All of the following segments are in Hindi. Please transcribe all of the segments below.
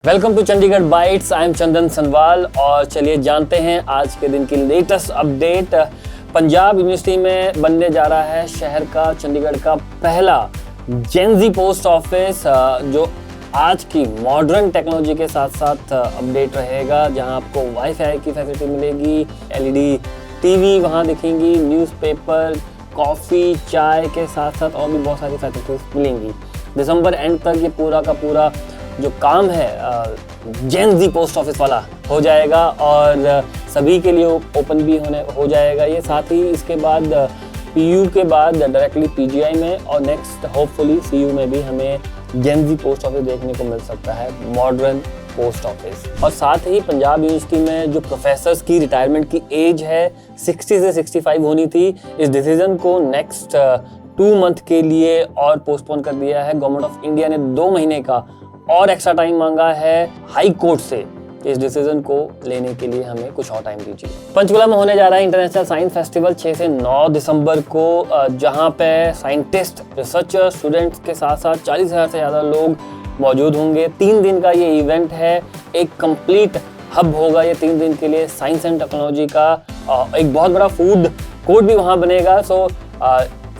Welcome to Chandigarh bytes. I am Chandan Sanwal और चलिए जानते हैं आज के दिन की लेटेस्ट अपडेट। पंजाब यूनिवर्सिटी में बनने जा रहा है शहर का, चंडीगढ़ का पहला जेन-ज़ी पोस्ट ऑफिस, जो आज की मॉडर्न टेक्नोलॉजी के साथ साथ अपडेट रहेगा, जहां आपको वाईफाई की फैसिलिटी मिलेगी, एलईडी टीवी वहां दिखेंगी, न्यूज़पेपर, कॉफ़ी, चाय के साथ साथ और भी बहुत सारी फैसिलिटीज मिलेंगी। दिसंबर एंड तक ये पूरा का पूरा जो काम है जेन-ज़ी पोस्ट ऑफिस वाला हो जाएगा और सभी के लिए ओपन भी हो जाएगा ये। साथ ही इसके बाद पीयू के बाद डायरेक्टली पीजीआई में और नेक्स्ट होपफुली सीयू में भी हमें जेन-ज़ी पोस्ट ऑफिस देखने को मिल सकता है, मॉडर्न पोस्ट ऑफिस। और साथ ही पंजाब यूनिवर्सिटी में जो प्रोफेसर्स की रिटायरमेंट की एज है 60 से 65 होनी थी, इस डिसीजन को नेक्स्ट 2 मंथ के लिए और पोस्टपोन कर दिया है। गवर्नमेंट ऑफ इंडिया ने 2 महीने का और एक्स्ट्रा टाइम मांगा है हाई कोर्ट से। इस डिसीजन को लेने के लिए हमें कुछ और टाइम दीजिए। पंचकुला में होने जा रहा है इंटरनेशनल साइंस फेस्टिवल 6 से 9 दिसंबर को, जहां पे साइंटिस्ट, रिसर्चर, स्टूडेंट्स के साथ साथ 40,000 से ज़्यादा लोग मौजूद होंगे। 3 दिन का ये इवेंट है, एक कंप्लीट हब होगा ये 3 दिन के लिए साइंस एंड टेक्नोलॉजी का। एक बहुत बड़ा फूड कोर्ट भी वहाँ बनेगा। सो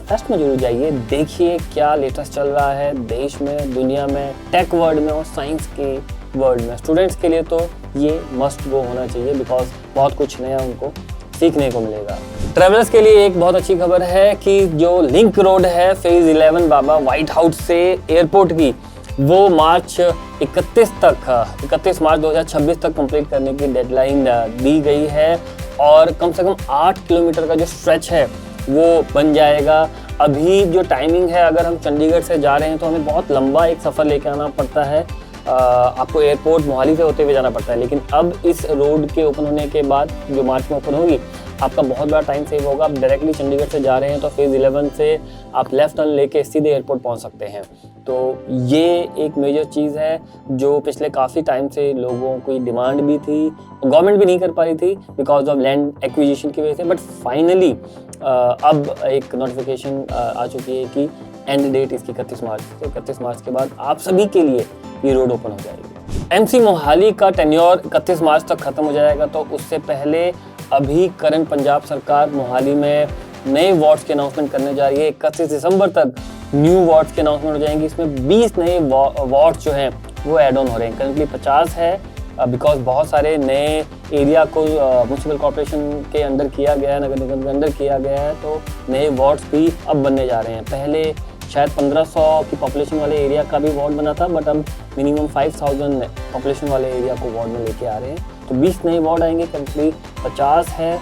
फेस्ट में जरूर जाइए, देखिए क्या लेटेस्ट चल रहा है देश में, दुनिया में, टेक वर्ल्ड में और साइंस के वर्ल्ड में। स्टूडेंट्स के लिए तो ये मस्ट गो होना चाहिए, बिकॉज बहुत कुछ नया उनको सीखने को मिलेगा। ट्रैवलर्स के लिए एक बहुत अच्छी खबर है कि जो लिंक रोड है फेज 11 बाबा व्हाइट हाउस से एयरपोर्ट की, वो मार्च 31 मार्च 2026 तक कंप्लीट करने की डेडलाइन दी गई है और कम से कम 8 किलोमीटर का जो स्ट्रेच है वो बन जाएगा। अभी जो टाइमिंग है, अगर हम चंडीगढ़ से जा रहे हैं तो हमें बहुत लंबा एक सफ़र लेके आना पड़ता है, आपको एयरपोर्ट मोहाली से होते हुए जाना पड़ता है। लेकिन अब इस रोड के ओपन होने के बाद, जो मार्च में ओपन होगी, आपका बहुत बड़ा टाइम सेव होगा। आप डायरेक्टली चंडीगढ़ से जा रहे हैं तो फेज़ 11 से आप लेफ्ट टर्न लेके सीधे एयरपोर्ट पहुंच सकते हैं। तो ये एक मेजर चीज़ है जो पिछले काफ़ी टाइम से लोगों की डिमांड भी थी, गवर्नमेंट भी नहीं कर पा रही थी बिकॉज ऑफ लैंड एक्विजिशन की वजह से। बट फाइनली अब एक नोटिफिकेशन आ चुकी है कि एंड डेट इसकी 31 मार्च। तो 31 मार्च के बाद आप सभी के लिए ये रोड ओपन हो जाएगी। एमसी मोहाली का टेन्योर 31 मार्च तक खत्म हो जाएगा, तो उससे पहले अभी करंट पंजाब सरकार मोहाली में नए वार्ड्स की अनाउंसमेंट करने जा रही है। 31 दिसंबर तक न्यू वार्ड्स की अनाउंसमेंट हो जाएंगी। इसमें 20 नए वार्ड्स जो हैं वो ऐड ऑन हो रहे हैं। करंटली 50 है बिकॉज बहुत सारे नए एरिया को म्यूनसिपल कॉर्पोरेशन के अंडर किया गया है, नगर निगम के अंडर किया गया है, तो नए वार्ड्स भी अब बनने जा रहे हैं। पहले शायद 1500 की पॉपुलेशन वाले एरिया का भी वार्ड बना था, बट अब मिनिमम 5000 पॉपुलेशन वाले एरिया को वार्ड में लेके आ रहे हैं। तो 20 नए वार्ड आएंगे, करंटली 50 है,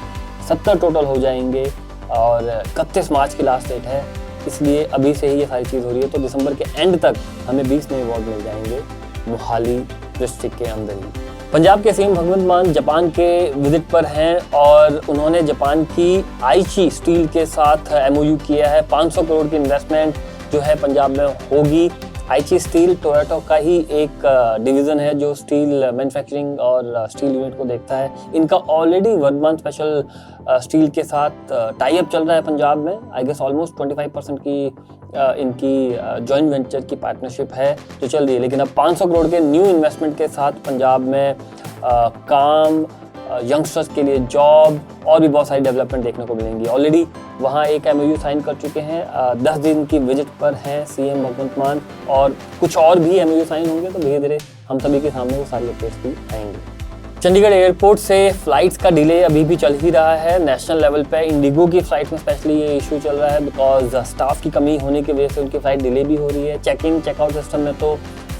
70 टोटल हो जाएंगे और 31 मार्च की लास्ट डेट है, इसलिए अभी से ही ये सारी चीज़ हो रही है। तो दिसंबर के एंड तक हमें 20 नए वार्ड मिल जाएंगे मोहाली डिस्ट्रिक्ट के अंदर ही। पंजाब के सीएम भगवंत मान जापान के विजिट पर हैं और उन्होंने जापान की आईची स्टील के साथ एमओयू किया है। 500 करोड़ की इन्वेस्टमेंट जो है पंजाब में होगी। आईची स्टील टोयोटा का ही एक डिवीज़न है जो स्टील मैन्युफैक्चरिंग और स्टील यूनिट को देखता है। इनका ऑलरेडी वर्धमान स्पेशल स्टील के साथ टाई अप चल रहा है पंजाब में। आई गेस ऑलमोस्ट 25% की इनकी जॉइंट वेंचर की पार्टनरशिप है जो चल रही है। लेकिन अब 500 करोड़ के न्यू इन्वेस्टमेंट के साथ पंजाब में काम, यंगस्टर्स के लिए जॉब और भी बहुत सारी डेवलपमेंट देखने को मिलेंगी। ऑलरेडी वहाँ एक एमओयू साइन कर चुके हैं, 10 दिन की विजिट पर हैं सीएम भगवंत मान, और कुछ और भी एमओयू साइन होंगे तो धीरे धीरे हम सभी के सामने वो सारी अपडेट्स भी आएंगी। चंडीगढ़ एयरपोर्ट से फ्लाइट्स का डिले अभी भी चल ही रहा है। नेशनल लेवल पे इंडिगो की फ्लाइट में स्पेशली ये इशू चल रहा है बिकॉज स्टाफ की कमी होने की वजह से उनकी फ्लाइट डिले भी हो रही है। चेक इन चेकआउट सिस्टम में तो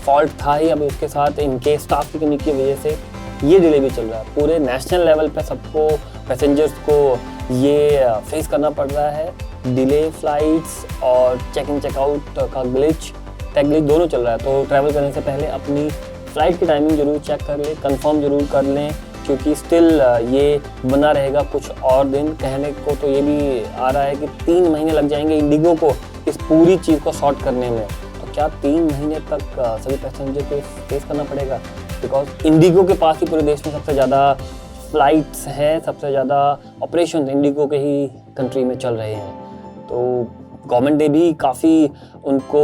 फॉल्ट था ही, अब उसके साथ इनके स्टाफ की कमी की वजह से ये डिले भी चल रहा है। पूरे नेशनल लेवल पे सबको, पैसेंजर्स को ये फेस करना पड़ रहा है। डिले फ्लाइट्स और चेक इन चेकआउट का ग्लिच, टेक ग्लिच दोनों चल रहा है। तो ट्रैवल करने से पहले अपनी फ्लाइट की टाइमिंग जरूर चेक कर लें, कंफर्म जरूर कर लें, क्योंकि स्टिल ये बना रहेगा कुछ और दिन। कहने को तो ये भी आ रहा है कि 3 महीने लग जाएंगे इंडिगो को इस पूरी चीज़ को सॉर्ट करने में। तो क्या 3 महीने तक सभी पैसेंजर को फेस करना पड़ेगा? बिकॉज इंडिगो के पास ही पूरे देश में सबसे ज़्यादा फ्लाइट्स हैं, सबसे ज़्यादा ऑपरेशन इंडिगो के ही कंट्री में चल रहे हैं। तो गवर्नमेंट ने भी काफ़ी उनको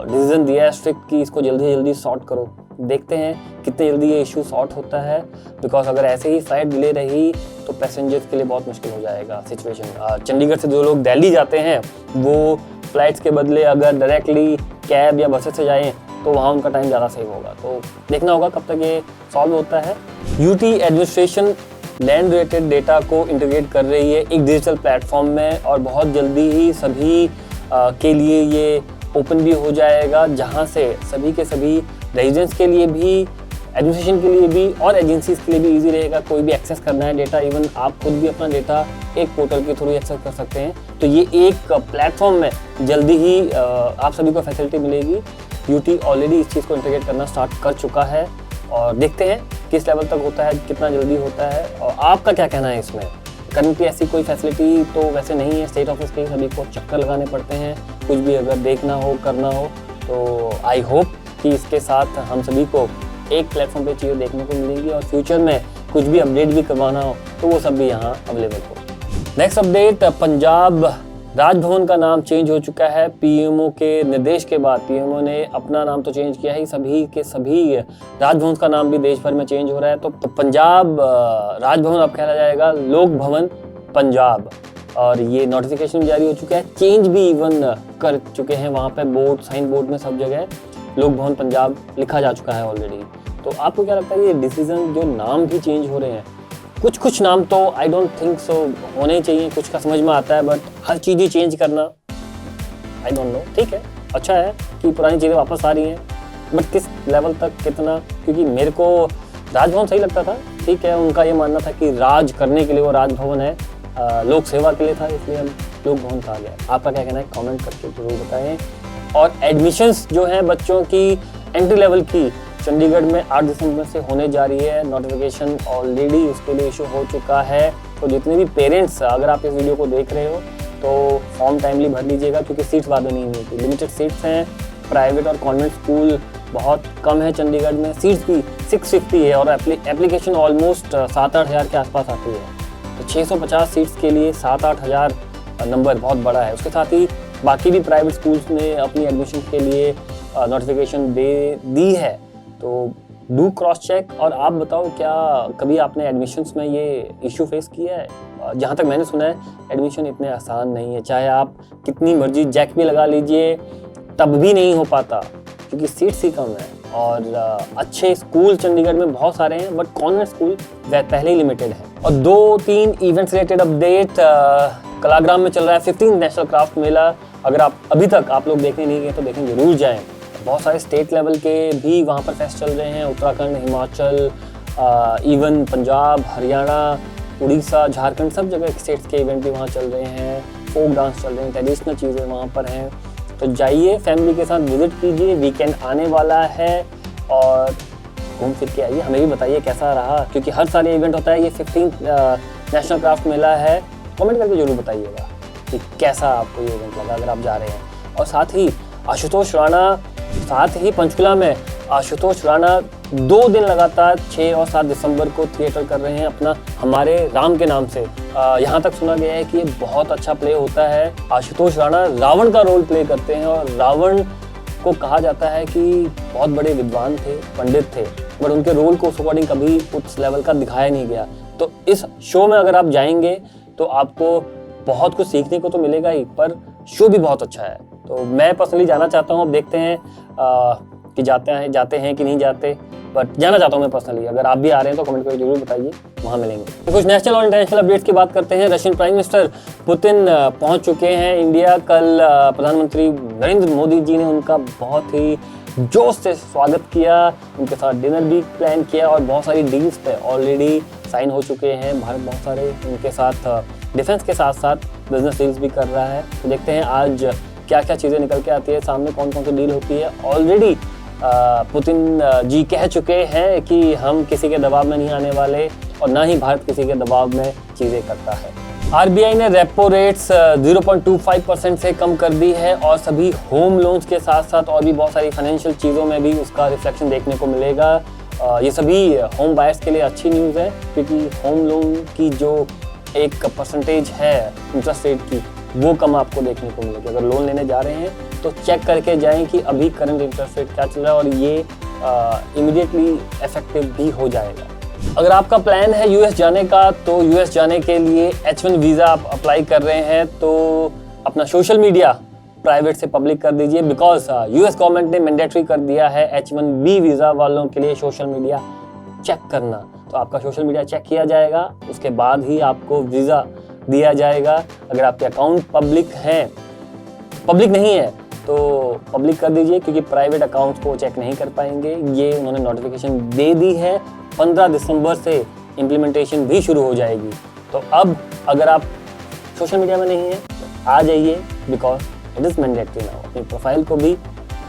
डिसीजन दिया है स्ट्रिक्ट कि इसको जल्दी से जल्दी सॉर्ट करो। देखते हैं कितनी जल्दी ये इशू सॉर्ट होता है, बिकॉज अगर ऐसे ही फ्लाइट डिले रही तो पैसेंजर्स के लिए बहुत मुश्किल हो जाएगा सिचुएशन। चंडीगढ़ से जो लोग दिल्ली जाते हैं वो फ्लाइट्स के बदले अगर डायरेक्टली कैब या बसेस से जाएँ तो वहाँ उनका टाइम ज़्यादा सेव होगा। तो देखना होगा कब तक ये सॉल्व होता है। UT administration land related data को इंटीग्रेट कर रही है एक डिजिटल प्लेटफॉर्म में, और बहुत जल्दी ही सभी के लिए ये ओपन भी हो जाएगा, जहां से सभी के सभी रेजिडेंट्स के लिए भी, एडमिनिस्ट्रेशन के लिए भी और एजेंसीज के लिए भी इजी रहेगा। कोई भी एक्सेस करना है डेटा, इवन आप खुद भी अपना डेटा एक पोर्टल के थ्रू एक्सेस कर सकते हैं। तो ये एक प्लेटफॉर्म में जल्दी ही आप सभी को फैसिलिटी मिलेगी। यूटी ऑलरेडी इस चीज़ को इंटीग्रेट करना स्टार्ट कर चुका है और देखते हैं किस लेवल तक होता है, कितना जल्दी होता है। और आपका क्या कहना है इसमें? करंटली ऐसी कोई फैसिलिटी तो वैसे नहीं है, स्टेट ऑफिस के सभी को चक्कर लगाने पड़ते हैं कुछ भी अगर देखना हो करना हो। तो आई होप कि इसके साथ हम सभी को एक प्लेटफॉर्म पे चीज़ें देखने को मिलेंगी और फ्यूचर में कुछ भी अपडेट भी करवाना हो तो वो सब भी यहाँ अवेलेबल हो। नेक्स्ट अपडेट, पंजाब राजभवन का नाम चेंज हो चुका है। पीएमओ के निर्देश के बाद पीएमओ ने अपना नाम तो चेंज किया ही, सभी के सभी राजभवन का नाम भी देश भर में चेंज हो रहा है। तो पंजाब राजभवन अब कहला जाएगा लोक भवन पंजाब, और ये नोटिफिकेशन जारी हो चुका है। चेंज भी इवन कर चुके हैं वहाँ पे बोर्ड, साइन बोर्ड में सब जगह लोक भवन पंजाब लिखा जा चुका है ऑलरेडी। तो आपको क्या लगता है ये डिसीजन, जो नाम भी चेंज हो रहे हैं, कुछ नाम तो आई डोंट थिंक सो होने चाहिए, कुछ का समझ में आता है, but her cheese he change करना आई डोंट नो। ठीक है, अच्छा है कि पुरानी चीज़ें वापस आ रही हैं, बट किस लेवल तक कितना, क्योंकि मेरे को राजभवन सही लगता था। ठीक है, उनका ये मानना था कि राज करने के लिए वो राजभवन है, लोक सेवा के लिए था, इसलिए हम लोक भवन कहा गया। आपका क्या कहना है कमेंट करके जरूर बताएं। और एडमिशन्स जो हैं बच्चों की एंट्री लेवल की चंडीगढ़ में 8 दिसंबर से होने जा रही है। नोटिफिकेशन ऑलरेडी उसके लिए इशू हो चुका है। तो जितने भी पेरेंट्स अगर आप इस वीडियो को देख रहे हो तो फॉर्म टाइमली भर लीजिएगा, क्योंकि सीट्स बाद में नहीं मिलती, लिमिटेड सीट्स हैं। प्राइवेट और कॉन्वेंट स्कूल बहुत कम है चंडीगढ़ में, सीट्स भी 650 है और एप्लीकेशन ऑलमोस्ट 7-8 हज़ार के आसपास आती है। तो 650 सीट्स के लिए 7-8 हज़ार नंबर बहुत बड़ा है। उसके साथ ही बाकी भी प्राइवेट स्कूल्स ने अपनी एडमिशन के लिए नोटिफिकेशन दे दी है। तो डू क्रॉस चेक। और आप बताओ, क्या कभी आपने एडमिशन्स में ये इशू फेस किया है? जहाँ तक मैंने सुना है एडमिशन इतने आसान नहीं है, चाहे आप कितनी मर्जी जैक भी लगा लीजिए तब भी नहीं हो पाता, क्योंकि सीट्स ही कम है। और अच्छे स्कूल चंडीगढ़ में बहुत सारे हैं, बट कॉन्वेंट स्कूल पहले ही लिमिटेड है। और 2-3 इवेंट्स रिलेटेड अपडेट। कलाग्राम में चल रहा है 15th नेशनल क्राफ्ट मेला। अगर आप अभी तक आप लोग देखने नहीं गए तो देखें जरूर जाएं। बहुत सारे स्टेट लेवल के भी वहाँ पर फेस्ट चल रहे हैं, उत्तराखंड, हिमाचल, इवन पंजाब, हरियाणा, उड़ीसा, झारखंड, सब जगह स्टेट्स के इवेंट भी वहाँ चल रहे हैं। फोक डांस चल रहे हैं, ट्रेडिशनल चीज़ें वहाँ पर हैं। तो जाइए, फैमिली के साथ विजिट कीजिए, वीकेंड आने वाला है और घूम फिर के आइए। हमें भी बताइए कैसा रहा, क्योंकि हर साल ये इवेंट होता है। ये 15th नेशनल क्राफ्ट मेला है। कमेंट करके जरूर बताइएगा कि कैसा आपको ये इवेंट लगा अगर आप जा रहे हैं। और साथ ही आशुतोष राणा, साथ ही पंचकुला में आशुतोष राणा 2 दिन लगातार 6 और 7 दिसंबर को थिएटर कर रहे हैं अपना हमारे राम के नाम से। यहाँ तक सुना गया है कि ये बहुत अच्छा प्ले होता है। आशुतोष राणा रावण का रोल प्ले करते हैं और रावण को कहा जाता है कि बहुत बड़े विद्वान थे, पंडित थे, बट उनके रोल को उस अकॉर्डिंग कभी उस लेवल का दिखाया नहीं गया। तो इस शो में अगर आप जाएंगे तो आपको बहुत कुछ सीखने को तो मिलेगा ही, पर शो भी बहुत अच्छा है। तो मैं पर्सनली जाना चाहता हूँ। अब देखते हैं कि जाते हैं कि नहीं जाते, बट जाना चाहता हूँ मैं पर्सनली। अगर आप भी आ रहे हैं तो कमेंट करके जरूर बताइए, वहाँ मिलेंगे। तो कुछ नेशनल और इंटरनेशनल अपडेट्स की बात करते हैं। रशियन प्राइम मिनिस्टर पुतिन पहुँच चुके हैं इंडिया। कल प्रधानमंत्री नरेंद्र मोदी जी ने उनका बहुत ही जोश से स्वागत किया, उनके साथ डिनर भी प्लान किया और बहुत सारी डील्स पे ऑलरेडी साइन हो चुके हैं। भारत बहुत सारे उनके साथ डिफेंस के साथ साथ बिजनेस डील्स भी कर रहा है। तो देखते हैं आज क्या क्या चीज़ें निकल के आती है सामने, कौन कौन सी डील होती है। ऑलरेडी पुतिन जी कह चुके हैं कि हम किसी के दबाव में नहीं आने वाले और ना ही भारत किसी के दबाव में चीज़ें करता है। आरबीआई ने रेपो रेट्स 0.25% से कम कर दी है और सभी होम लोन्स के साथ साथ और भी बहुत सारी फाइनेंशियल चीज़ों में भी उसका रिफ्लेक्शन देखने को मिलेगा। ये सभी होम बायर्स के लिए अच्छी न्यूज़ है, क्योंकि होम लोन की जो एक परसेंटेज है इंटरेस्ट रेट की, वो कम आपको देखने को मिलेगी। अगर लोन लेने जा रहे हैं तो चेक करके जाएं कि अभी करंट इंटरेस्ट रेट क्या चल रहा है और ये इमीडिएटली इफेक्टिव भी हो जाएगा। अगर आपका प्लान है यूएस जाने का, तो यूएस जाने के लिए H1 वीज़ा आप अप्लाई कर रहे हैं तो अपना सोशल मीडिया प्राइवेट से पब्लिक कर दीजिए, बिकॉज यूएस गवर्नमेंट ने मैंडेटरी कर दिया है H1B वीज़ा वालों के लिए सोशल मीडिया चेक करना। तो आपका सोशल मीडिया चेक किया जाएगा, उसके बाद ही आपको वीज़ा दिया जाएगा। अगर आपके अकाउंट पब्लिक नहीं है तो पब्लिक कर दीजिए, क्योंकि प्राइवेट अकाउंट्स को चेक नहीं कर पाएंगे। ये उन्होंने नोटिफिकेशन दे दी है। 15 दिसंबर से इम्प्लीमेंटेशन भी शुरू हो जाएगी। तो अब अगर आप सोशल मीडिया में नहीं हैं तो आ जाइए, because it is mandatory now. अपनी प्रोफाइल को भी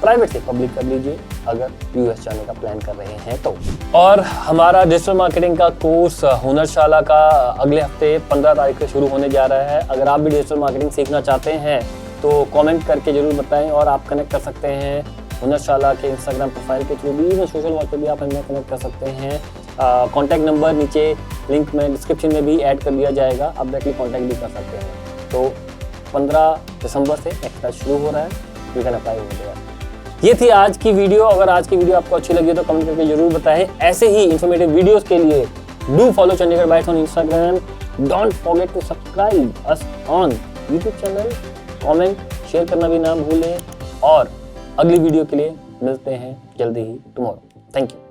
प्राइवेट से पब्लिक कर लीजिए अगर यूएस जाने का प्लान कर रहे हैं तो। और हमारा डिजिटल मार्केटिंग का कोर्स हुनरशाला का अगले हफ्ते 15 तारीख से शुरू होने जा रहा है। अगर आप भी डिजिटल मार्केटिंग सीखना चाहते हैं तो कमेंट करके जरूर बताएं, और आप कनेक्ट कर सकते हैं हुनरशाला के इंस्टाग्राम प्रोफाइल के थ्रू भी, या सोशल वॉल पर भी आप हमें कनेक्ट कर सकते हैं। कॉन्टैक्ट नंबर नीचे लिंक में डिस्क्रिप्शन में भी ऐड कर दिया जाएगा, आप डायरेक्टली कॉन्टैक्ट भी कर सकते हैं। तो 15 दिसंबर से नेक्स्ट बैच शुरू हो रहा है, यू कैन अप्लाई हो गया। ये थी आज की वीडियो। अगर आज की वीडियो आपको अच्छी लगी तो कमेंट करके जरूर बताएं। ऐसे ही इन्फॉर्मेटिव वीडियोस के लिए do follow Chandigarh Bites on Instagram. Don't forget to subscribe us on YouTube channel. Comment share करना भी ना भूलें, और अगली वीडियो के लिए मिलते हैं जल्दी ही टुमारो। Thank you.